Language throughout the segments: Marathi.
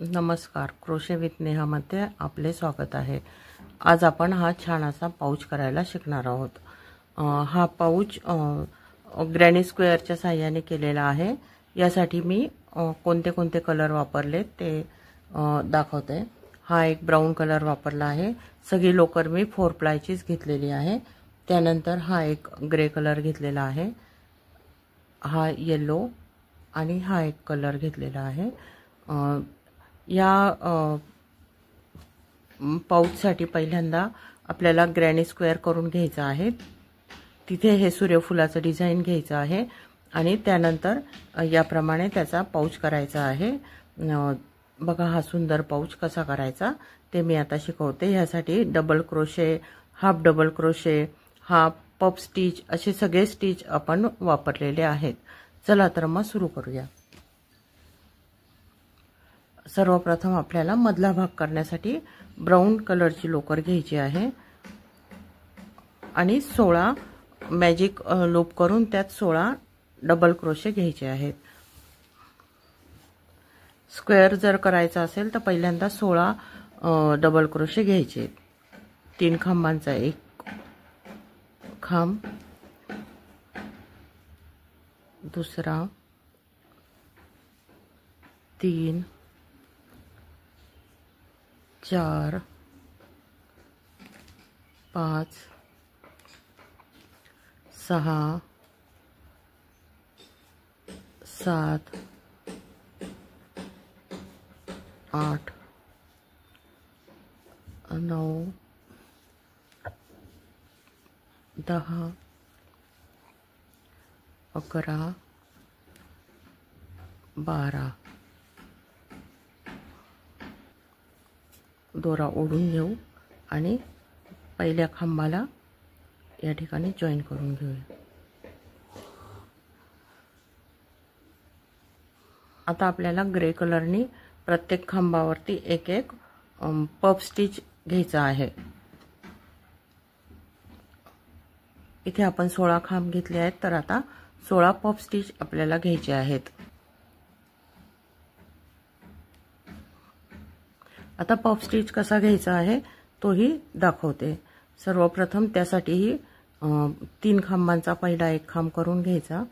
नमस्कार, क्रोशे विथ नेहामध्ये आपले स्वागत आहे। आज आपण हा छान असा पाऊच करायला शिकणार आहोत। हा पाऊच ग्रॅनी स्क्वेअरच्या साहाय्याने केलेला आहे। यासाठी मी कोणते कोणते कलर वापरले ते दाखवते। हा एक ब्राऊन कलर वापरला आहे। सगळी लोकर मी 4 प्लायचीच घेतलेली आहे। त्यानंतर हा एक ग्रे कलर घेतलेला आहे, हा येलो आणि हा एक कलर घेतलेला आहे। या पाऊचसाठी पहिल्यांदा आपल्याला ग्रॅनी स्क्वेअर करून घ्यायचा आहे। तिथे हे सूर्यफुलाचं डिझाइन घ्यायचं आहे आणि त्यानंतर याप्रमाणे त्याचा पाऊच करायचा आहे। बघा हा सुंदर पाऊच कसा करायचा ते मी आता शिकवते। यासाठी double crochet, half double crochet, half puff stitch असे सगळे स्टिच आपण वापरलेले आहेत। चला तर मग सुरू करूया। सर्वप्रथम आपल्याला मधला भाग करण्यासाठी ब्राऊन कलरची लोकर घ्यायची आहे आणि 16 मॅजिक लूप करून त्यात 16 डबल क्रोशे घ्यायचे आहेत। स्क्वेअर जर करायचा असेल तर पहिल्यांदा 16 डबल क्रोशे घ्यायचे। 3 खांबांचा एक खांब, दुसरा, 3, 4, 5, 6, 7, 8, 9, 10, 11, 12 दोरा ओढून घेऊ आणि पहिल्या खांबाला या ठिकाणी जॉईन करून घेऊया। आता आपल्याला ग्रे कलरनी प्रत्येक खांबावरती एक एक पफ स्टिच घ्यायचा आहे। इथे आपण 16 खांब घेतले आहेत, तर आता 16 पफ स्टिच आपल्याला घ्यायचे आहेत। आता पफ स्टिच कसा घ्यायचा आहे तोही दाखवते। सर्वप्रथम त्यासाठीही 3 खांबांचा पहिला एक खांब करून घ्यायचा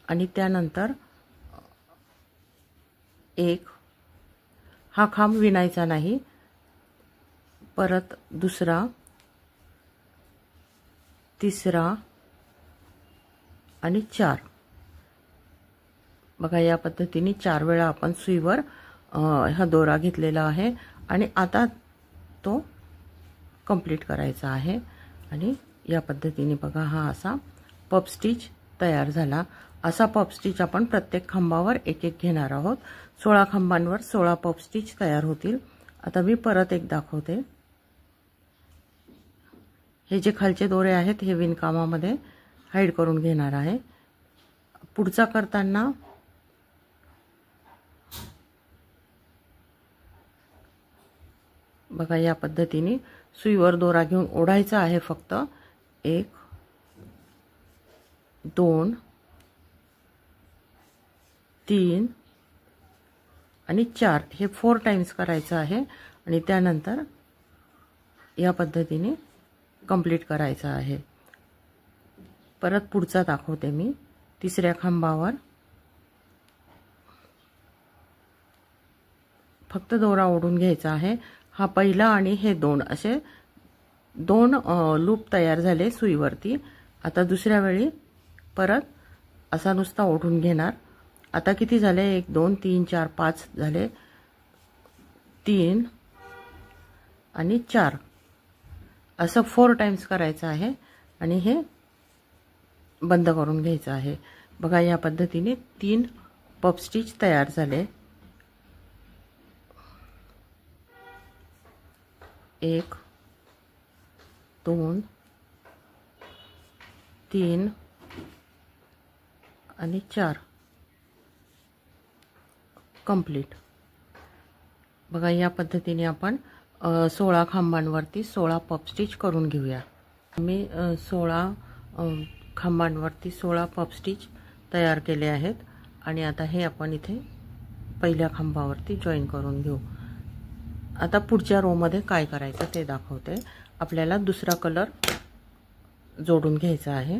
आणि त्यानंतर एक हा खांब विणायचा नाही, परत दुसरा, तिसरा आणि 4। बघा या पद्धतीने 4 वेळा आपण सुईवर हा दोरा घेतलेला आहे आणि आता तो कंप्लीट करायचा आहे। आणि या पद्धतीने बघा हा असा पफ स्टिच तयार झाला। असा पफ स्टिच आपण प्रत्येक खांबावर एक एक घेणार आहोत। 16 खांबांवर 16 पफ स्टिच तयार होतील। आता मी परत एक दाखवते। हे जे खालचे दोरे आहेत हे विणकामामध्ये हाईड करून घेणार आहे। पुढचा करताना बघा या पद्धतीने सुईवर दोरा घेऊन ओढायचा आहे। फक्त 1, 2, 3 आणि 4 हे 4 टाइम्स करायचं आहे आणि त्यानंतर या पद्धतीने कंप्लीट करायचं आहे। परत पुढचा दाखवते मी। तिसऱ्या खांबावर फक्त दोरा ओढून घ्यायचा आहे। हा पहिला आणि हे 2 असे 2 लूप तयार झाले सुईवरती। आता दुसऱ्या वेळी परत असा नुसता ओढून घेणार। आता किती झाले 1 2 3 4 5 झाले, 3 आणि 4 असं 4 टाइम्स करायचं आहे आणि हे बंद करून घ्यायचं आहे। बघा या पद्धतीने 3 पफ स्टिच तयार झाले। 1 2 3 आणि 4 कंप्लीट। बघा या पद्धतीने आपण 16 खांबांवरती 16 पफ स्टिच करून घेऊया। मी 16 खांबांवरती 16 पफ स्टिच तयार केले आहेत आणि आता हे आपण इथे पहिल्या खांबावरती जॉईन करून घेऊ। आता पुढच्या रो मध्ये काय करायचं ते दाखवते। आपल्याला दुसरा कलर जोडून घ्यायचा आहे।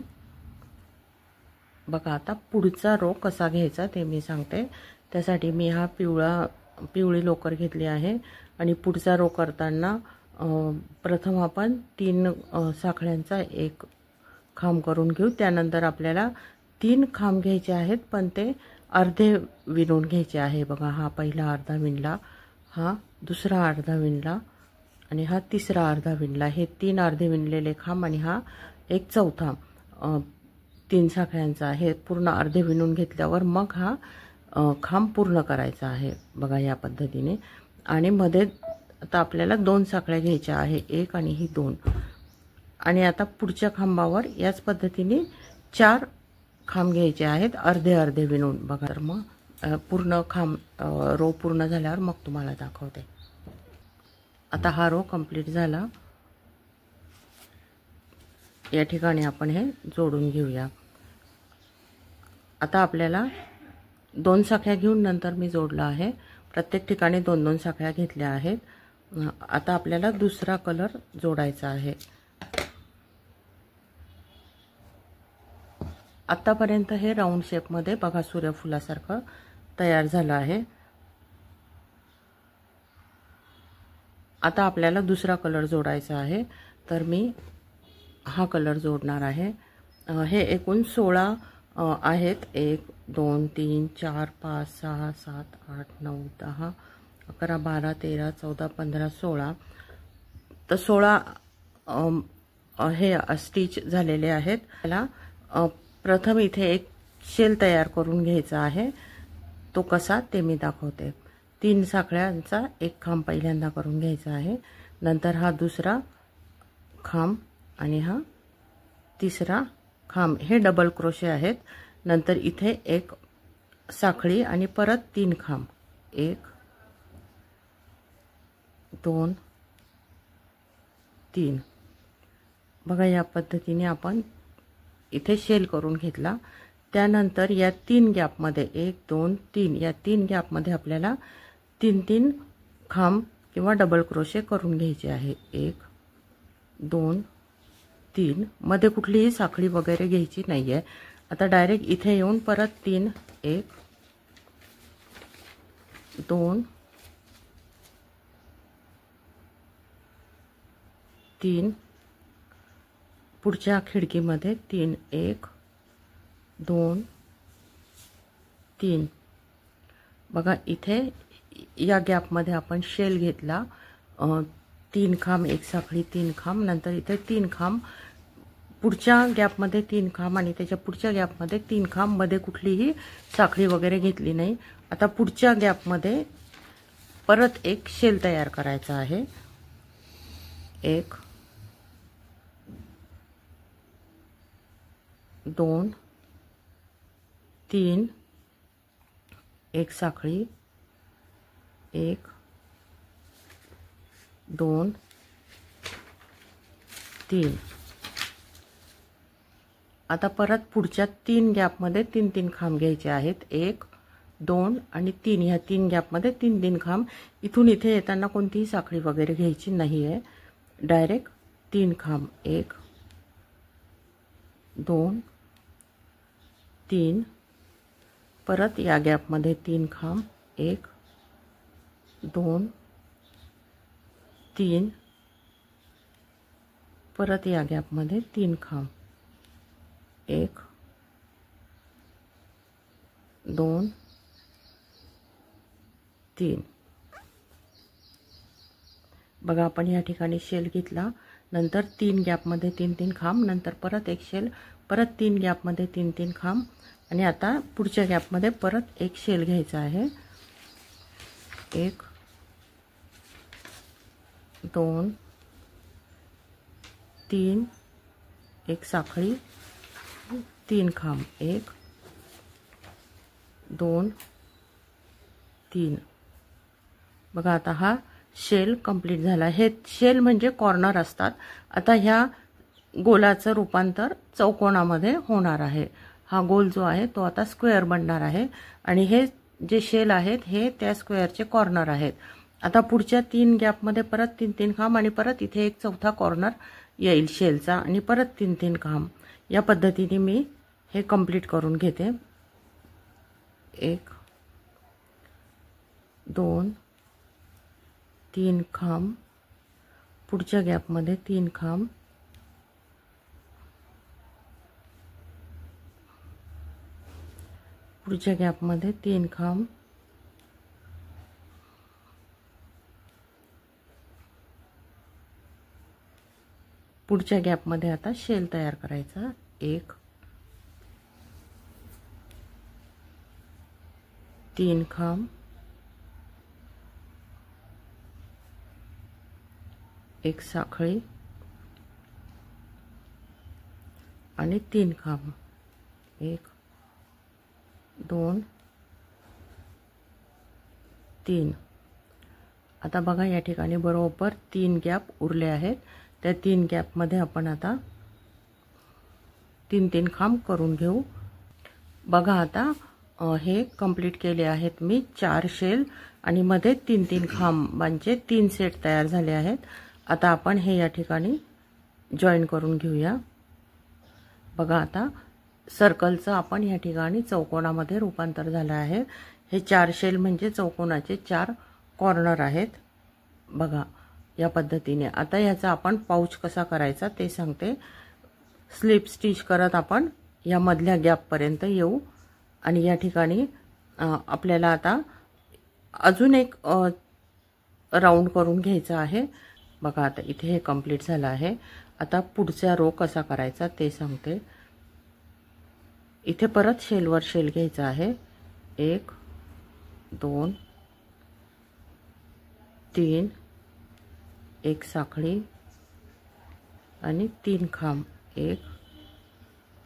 बघा आता पुढचा रो कसा घ्यायचा ते मी सांगते। त्यासाठी मी हा पिवळी लोकर घेतली आहे आणि पुढचा रो करताना प्रथम आपण 3 साखळ्यांचा एक खांब करून घेऊ। त्यानंतर आपल्याला 3 खांब घ्यायचे आहेत, पण ते अर्धे विणून घ्यायचे आहे। बघा हा पहिला अर्धा विणला, हा दुसरा अर्धा विणला आणि हा तिसरा अर्धा विणला। हे 3 अर्धे विणलेले खांब आणि हा एक चौथा 3 साखळ्यांचा हे पूर्ण अर्धे विणून घेतल्यावर मग हा खांब पूर्ण करायचा आहे। बघा या पद्धतीने। आणि मध्ये आता आपल्याला 2 साखळ्या घ्यायच्या आहे, एक आणि ही 2। आणि आता पुढच्या खांबावर याच पद्धतीने 4 खांब घ्यायचे आहेत, अर्धे अर्धे विणून। बघा तर मग पूर्ण खांब रो पूर्ण झाल्यावर मग तुम्हाला दाखवते। आता हा रो कंप्लीट झाला। या ठिकाणी आपण हे जोडून घेऊया। आता आपल्याला 2 साखळ्या घेऊन नंतर मी जोडला आहे। प्रत्येक ठिकाणी 2-2 साखळ्या घेतल्या आहेत। आता आपल्याला दुसरा कलर जोडायचा आहे। आतापर्यंत हे राऊंड शेप मध्ये बघा सूर्यफुलासारखं तयार झालं आहे। आता आपल्याला दुसरा कलर जोडायचा आहे, तर मी हा कलर जोडणार आहे। हे एकूण 16 आहेत। 1 2 3 4 5 6 7 8 9 10 11 12 13 14 15 16 तर 16 हे स्टिच झालेले आहेत। त्याला प्रथम इथे एक शेल तयार करून घ्यायचा आहे। तो कसा ते मी दाखवते। 3 साखळ्यांचा एक खांब पहिल्यांदा करून घ्यायचा आहे, नंतर हा दुसरा खांब आणि हा तिसरा खांब। हे डबल क्रोशे आहेत। नंतर इथे एक साखळी आणि परत 3 खांब, 1 2 3। बघा या पद्धतीने आपण इथे शेल करून घेतला। त्यानंतर या 3 गॅप मध्ये 1 2 3 या 3 गॅप मध्ये आपल्याला 3-3 खांब किंवा डबल क्रोशे करून घ्यायचे आहे। 1 2 3 मध्ये कुठलीही साखळी वगैरे घ्यायची नाहीये। आता डायरेक्ट इथे येऊन परत 3 1 2 3 पुढच्या खिडकीमध्ये 3 1 2 3। बघा इथे या गॅप मध्ये आपण शेल घेतला, 3 खांब एक साखळी 3 खांब, नंतर इथे 3 खांब, पुढच्या गॅप मध्ये 3 खांब आणि त्याच्या पुढच्या गॅप मध्ये 3 खांब, मध्ये कुठलीही साखळी वगैरे घेतली नाही। आता पुढच्या गॅप मध्ये परत एक शेल तयार करायचा आहे। 1 2 3 एक साखळी 1 2 3। आता परत पुढच्या 3 गॅप मध्ये 3-3 खांब घ्यायचे आहेत, 1 2 आणि 3। ह्या 3 गॅप मध्ये 3-3 खांब। इथून इथे येताना कोणतीही साखळी वगैरे घ्यायची नाहीये, डायरेक्ट 3 खांब 1 2 3। परत या गॅप मध्ये 3 खांब 1 2 3। परत या गॅप मध्ये 3 खांब 1 2 3। बघा आपण या ठिकाणी शेल घेतला, नंतर 3 गॅप मध्ये 3-3 खांब, नंतर परत एक शेल, परत 3 गॅप मध्ये 3-3 खांब आणि आता पुढच्या गॅप मध्ये परत एक शेल घ्यायचा आहे। 1 2 3 एक साखळी 3 खांब 1 2 3। बघा आता हा शेल कंप्लीट झाला। हे शेल म्हणजे कॉर्नर असतात। आता ह्या गोलाचं रूपांतर चौकोनामध्ये होणार आहे। हा गोल जो आहे तो आता स्क्वेअर बनणार आहे आणि हे जे शेल आहेत हे त्या स्क्वेअरचे कॉर्नर आहेत। आता पुढच्या 3 गॅपमध्ये परत 3-3 खांब आणि परत इथे एक चौथा कॉर्नर येईल शेलचा आणि परत 3-3 खांब। या पद्धतीने मी हे कंप्लीट करून घेते। 1 2 3 खांब, पुढच्या गॅपमध्ये 3 खांब, पुढच्या गॅपमध्ये 3 खांब, पुढच्या गॅपमध्ये आता शेल तयार करायचा। 1 3 खांब, एक साखळी आणि 3 खांब, 1 2 3। आता बघा या ठिकाणी बरोबर 3 गॅप उरले आहेत। त्या 3 गॅपमध्ये आपण आता 3-3 खांब करून घेऊ। बघा आता हे कंप्लीट केले आहेत मी 4 शेल आणि मध्ये 3-3 खांबांचे 3 सेट तयार झाले आहेत। आता आपण हे या ठिकाणी जॉईन करून घेऊया। बघा आता सर्कलचं आपण या ठिकाणी चौकोनामध्ये रूपांतर झालं आहे। हे 4 शेल म्हणजे चौकोनाचे 4 कॉर्नर आहेत। बघा या पद्धतीने। आता याचा आपण पाऊच कसा करायचा ते सांगते। स्लिप स्टिच करत आपण या मधल्या गॅप पर्यंत येऊ आणि या ठिकाणी आपल्याला आता अजून एक राउंड करून घ्यायचा आहे। बघा आता इथे हे कंप्लीट झालं आहे। आता पुढचा रो कसा करायचा ते सांगते। इथे परत शेलवर शेल घ्यायचा आहे। 1 2 3, एक साखळी आणि 3 खांब, 1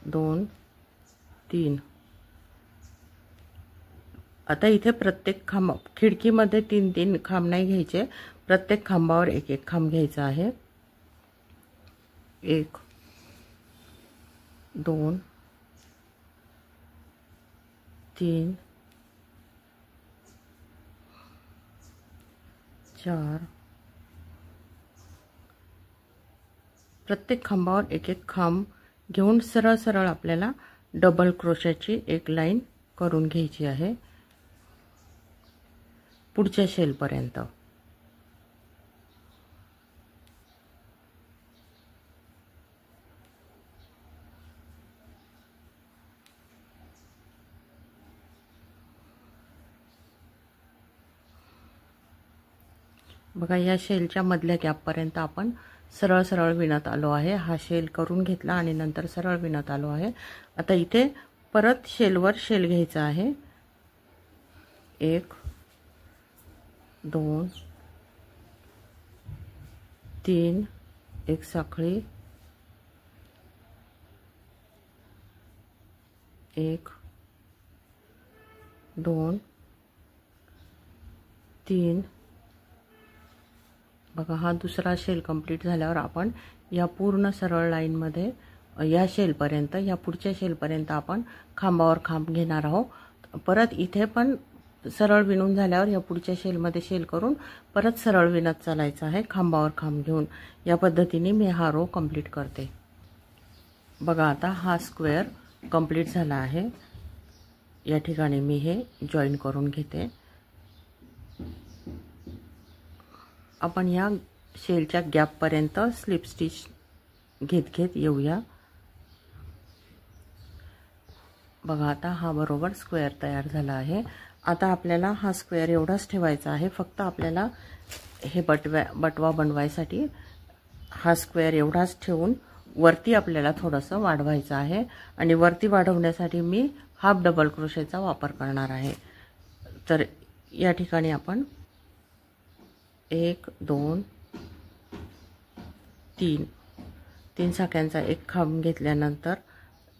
2 3। आता इथे प्रत्येक खांब खिडकीमध्ये 3-3 खांब नाही घ्यायचे, प्रत्येक खांबावर एक एक खांब घ्यायचा आहे। 1 2 3 4। प्रत्येक खांबावर एक एक खांब घेऊन सरळ सरळ आपल्याला डबल क्रोशेची एक लाईन करून घ्यायची आहे पुढच्या शेल पर्यंत। बघा या शेलच्या मधल्या गॅप पर्यंत आपण सरळ सरळ विणत आलो आहे। हा शेल करून घेतला आणि नंतर सरळ विणत आलो आहे। आता इथे परत शेलवर शेल घ्यायचा आहे। 1 2 3, एक साखळी, 1 2 3। बघा हा दुसरा शेल कंप्लीट झाल्यावर आपण या पूर्ण सरळ लाईन मध्ये या शेल पर्यंत या पुढच्या शेल पर्यंत आपण खांबावर खांब घेणार आहोत। परत इथे पण सरळ विणून झाल्यावर या पुढच्या शेल मध्ये शेल करून परत सरळ विणत चालायचं आहे खांबावर खांब घेऊन। या पद्धतीने मी हा रो कंप्लीट करते। बघा आता हा स्क्वेअर कंप्लीट झाला आहे। या ठिकाणी मी हे जॉईन करून घेते। आपण या शेलच्या गॅप पर्यंत स्लिप स्टिच घेत घेत येऊया। बघा आता हा बरोबर स्क्वेअर तयार झाला आहे। आता आपल्याला हा स्क्वेअर एवढाच ठेवायचा आहे। फक्त आपल्याला हे बटवा बनवायसाठी हा स्क्वेअर एवढाच ठेवून वरती आपल्याला थोडंसं वाढवायचं आहे आणि वरती वाढवण्यासाठी मी हाफ डबल क्रोशेचा वापर करणार आहे। तर या ठिकाणी आपण 1 2 3 साख्यांचा एक खांब घेतल्यानंतर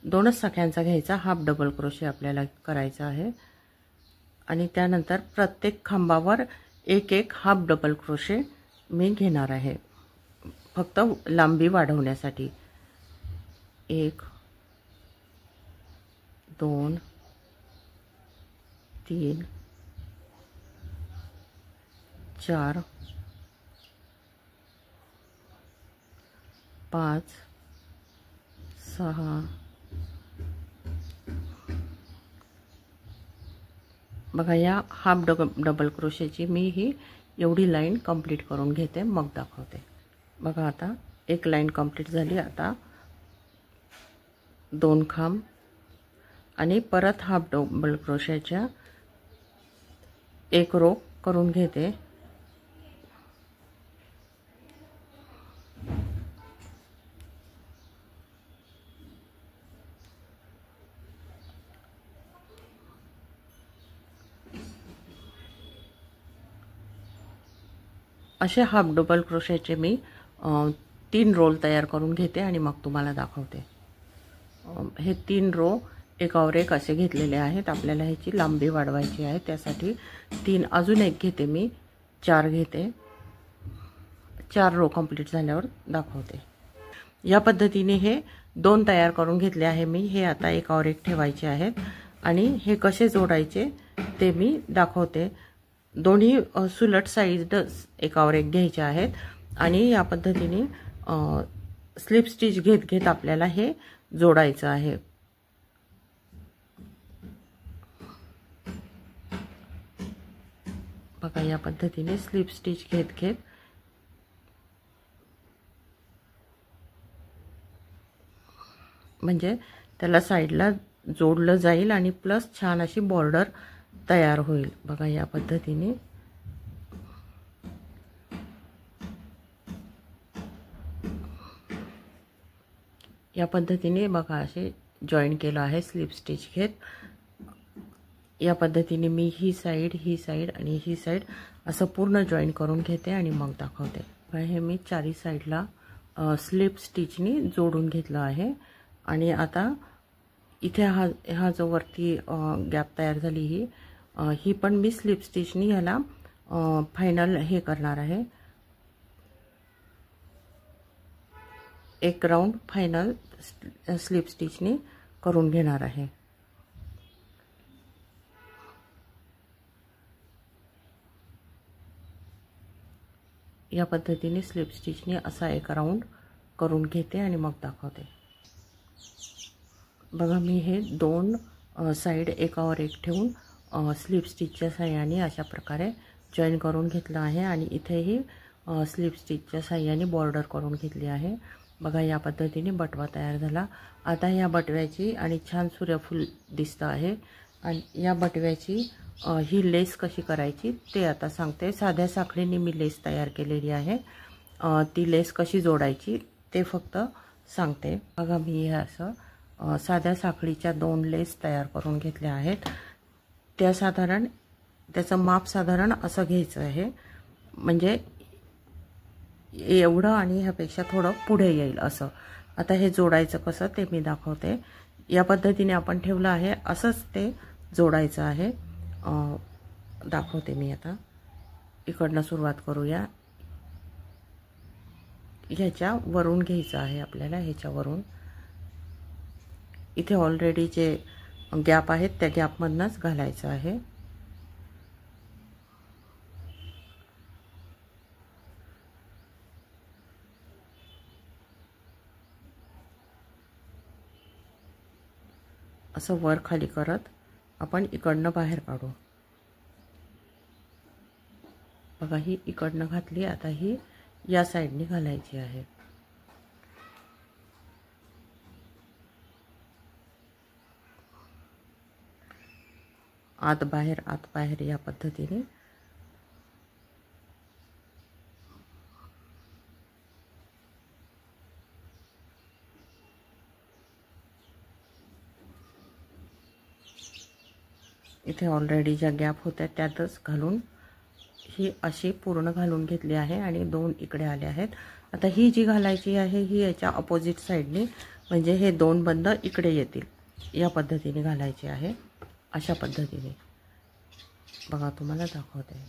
2च साख्यांचा घ्यायचा, हाफ डबल क्रोशे आपल्याला करायचा आहे आणि त्यानंतर प्रत्येक खांबावर एक एक हाफ डबल क्रोशे मी घेणार आहे फक्त लांबी वाढवण्यासाठी। 1 2 3 4 5 6 बघा या हाफ डबल क्रोशेची मी ही एवढी लाईन कंप्लीट करून घेते, मग दाखवते। बघा आता एक लाईन कंप्लीट झाली। आता 2 खांब आणि परत हाफ डबल क्रोशेच्या एक रो करून घेते। असे हाफ डबल क्रोशेचे मी 3 रोल तयार करून घेते आणि मग तुम्हाला दाखवते। हे 3 रो एकावर एक असे घेतलेले आहेत। आपल्याला ह्याची लांबी वाढवायची आहे, त्यासाठी 3 अजून एक घेते मी, 4 घेते। 4 रो कंप्लीट झाल्यावर दाखवते। या पद्धतीने हे 2 तयार करून घेतले आहे मी। हे आता एकावर एक ठेवायचे आहेत आणि हे कसे जोडायचे ते मी दाखवते। दोन्ही सुलट साइड एकावर एक घ्यायचे आहेत आणि या पद्धतीने स्लिप स्टिच घेत घेत आपल्याला हे जोडायचं आहे। बघा या पद्धतीने स्लिप स्टिच घेत घेत म्हणजे त्याला साइडला जोडलं जाईल आणि प्लस छान अशी बॉर्डर तयार होईल। बघा या पद्धतीने बघा असे जॉईन केलं आहे स्लिप स्टिच घेत। या पद्धतीने मी ही साइड आणि ही साइड असं पूर्ण जॉईन करून घेते आणि मग दाखवते। हे मी चारी साइडला स्लिप स्टिचनी जोडून घेतलं आहे आणि आता इथे हा जो वरती गॅप तयार झाली ही पण मी स्लिप स्टिचनी ह्याला फायनल हे करणार आहे। एक राउंड फायनल स्लिप स्टिचनी करून घेणार आहे। या पद्धतीने स्लिप स्टिचनी असा एक राउंड करून घेते आणि मग दाखवते। बघा मी हे 2 साइड एकावर एक ठेवून स्लिप स्टिचच्या सहाय्याने अशा प्रकारे जॉईन करून घेतलं आहे आणि इथेही स्लिप स्टिचच्या सहाय्याने बॉर्डर करून घेतली आहे। बघा या पद्धतीने बटवा तयार झाला। आता या बटव्याची आणि छान सूर्यफूल दिसतं आहे आणि या बटव्याची ही लेस कशी करायची ते आता सांगते। साध्या साखळीने मी लेस तयार केलेली आहे, ती लेस कशी जोडायची ते फक्त सांगते। बघा मी हे असं साध्या साखळीच्या 2 लेस तयार करून घेतल्या आहेत। त्याचं माप साधारण असं घ्यायचं आहे, म्हणजे एवढं आणि ह्यापेक्षा थोडं पुढे येईल असं। आता हे जोडायचं कसं ते मी दाखवते। या पद्धतीने आपण ठेवलं आहे, असंच ते जोडायचं आहे। दाखवते मी आता। इकडनं सुरुवात करूया। ह्याच्या वरून घ्यायचं आहे आपल्याला, ह्याच्या वरून। इथे ऑलरेडी जे गॅप आहेत त्या गॅपमधनंच घालायचं आहे। असं वर खाली करत आपण इकडनं बाहेर काढू। बघा ही इकडनं घातली, आता ही या साइडनी घालायची आहे। आत बाहेर या पद्धतीने इथे ऑलरेडी ज्या गॅप होत्या त्यातच घालून ही अशी पूर्ण घालून घेतली आहे आणि 2 इकडे आले आहेत। आता ही जी घालायची आहे ही याच्या अपोजिट साइडनी, म्हणजे हे 2 बंद इकडे येतील या पद्धतीने घालायची आहे। अशा पद्धतीने बघा तुम्हाला दाखवते।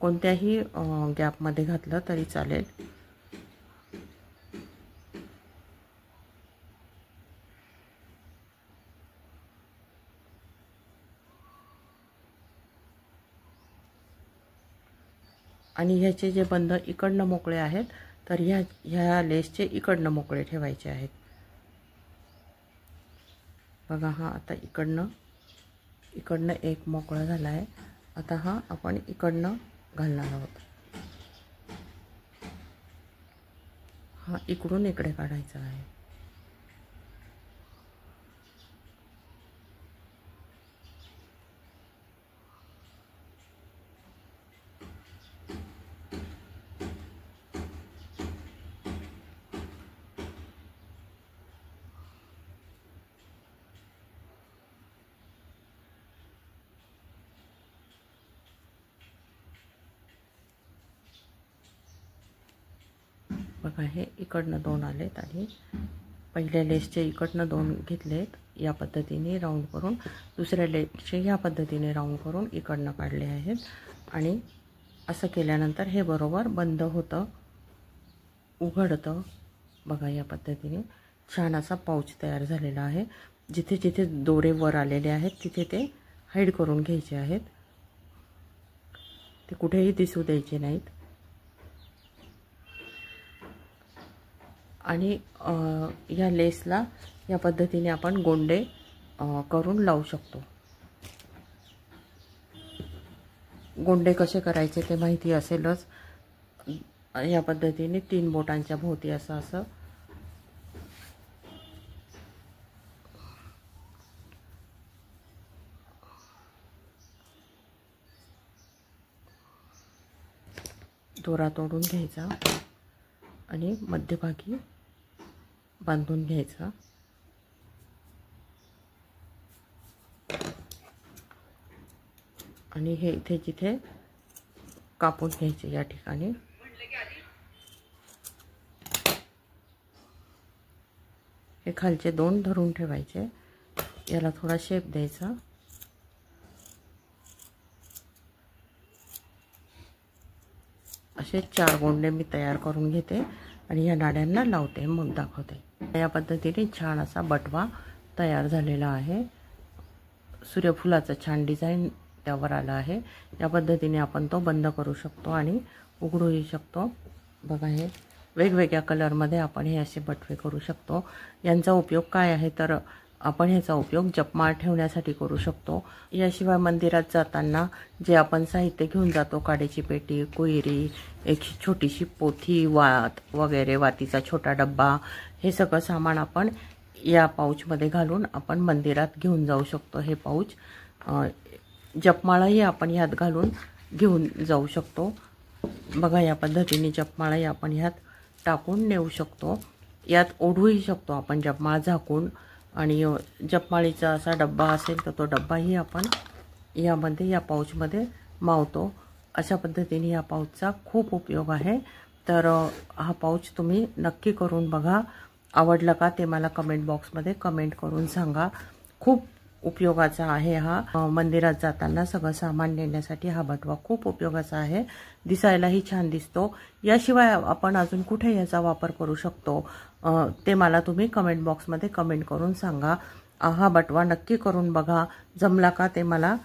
कोणत्याही गॅपमध्ये घातलं तरी चालेल। आणि ह्याचे जे बंद इकडनं मोकळे आहेत तर ह्या लेसचे इकडनं मोकळे ठेवायचे आहेत। बघा हा आता इकडनं एक मोकळा झाला आहे। आता हा आपण इकडनं घालणार आहोत। हा इकडून इकडे काढायचा आहे। बघा हे इकडनं 2 आलेत आणि पहिल्या लेसचे इकडनं 2 घेतलेत। या पद्धतीने राऊंड करून दुसऱ्या लेसचे ह्या पद्धतीने राऊंड करून इकडनं काढले आहेत आणि असं केल्यानंतर हे बरोबर बंद होतं, उघडतं। बघा या पद्धतीने छान असा पाऊच तयार झालेला आहे। जिथे जिथे दोरे वर आलेले आहेत तिथे ते हाईड करून घ्यायचे आहेत, ते कुठेही दिसू द्यायचे नाहीत। आणि या लेसला या पद्धतीने आपण गोंडे करून लावू शकतो। गोंडे कसे करायचे ते माहिती असेलच। या पद्धतीने 3 बोटांच्या भोवती असं दोरा तोडून घ्यायचा आणि मध्यभागी बांधून घ्यायचा। आणि हे इथे जिथे कापून घ्यायचे या ठिकाणी। हे खालचे 2 धरून ठेवायचे, याला थोडा शेप द्यायचा। असे 4 गोंडे मी तयार करून घेते आणि या नाड्यांना लावते, मग दाखवते। या पद्धतीने छान असा बटवा तयार झालेला आहे। सूर्यफुलाचं छान डिझाइन त्यावर आला आहे। या पद्धतीने आपण तो बंद करू शकतो आणि उघडूही शकतो। बघा हे वेगवेगळ्या कलरमध्ये आपण हे असे बटवे करू शकतो। यांचा उपयोग काय आहे तर आपण ह्याचा उपयोग जपमाळ ठेवण्यासाठी करू शकतो। याशिवाय मंदिरात जाताना जे आपण साहित्य घेऊन जातो, काडीची पेटी, कोयरी, एक छोटीशी पोथी, वात वगैरे, वातीचा छोटा डब्बा, हे सगळं सामान आपण या पाऊचमध्ये घालून आपण मंदिरात घेऊन जाऊ शकतो। हे पाऊच जपमाळाही आपण ह्यात घालून घेऊन जाऊ शकतो। बघा या पद्धतीने जपमाळाही आपण ह्यात टाकून नेऊ शकतो। यात ओढूही शकतो आपण जपमाळ झाकून। आणि जपमाळीचा असा डब्बा असेल तर तो डब्बाही आपण यामध्ये या पाऊचमध्ये मावतो। अशा पद्धतीने या पाऊचचा खूप उपयोग आहे। तर हा पाऊच तुम्ही नक्की करून बघा। आवडला का ते मला कमेंट बॉक्समध्ये कमेंट करून सांगा। खूप उपयोगाचा आहे हा। मंदिरात जाताना सगळं सामान नेण्यासाठी हा बटवा खूप उपयोगाचा आहे। दिसायलाही छान दिसतो। याशिवाय आपण अजून कुठे याचा वापर करू शकतो ते मला तुम्ही कमेंट बॉक्समध्ये कमेंट करून सांगा। हा बटवा नक्की करून बघा। जमला का ते मला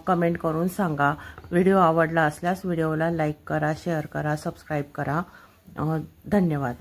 कमेंट करून सांगा। व्हिडिओ आवडला असल्यास व्हिडिओला लाईक करा, शेअर करा, सबस्क्राईब करा। धन्यवाद।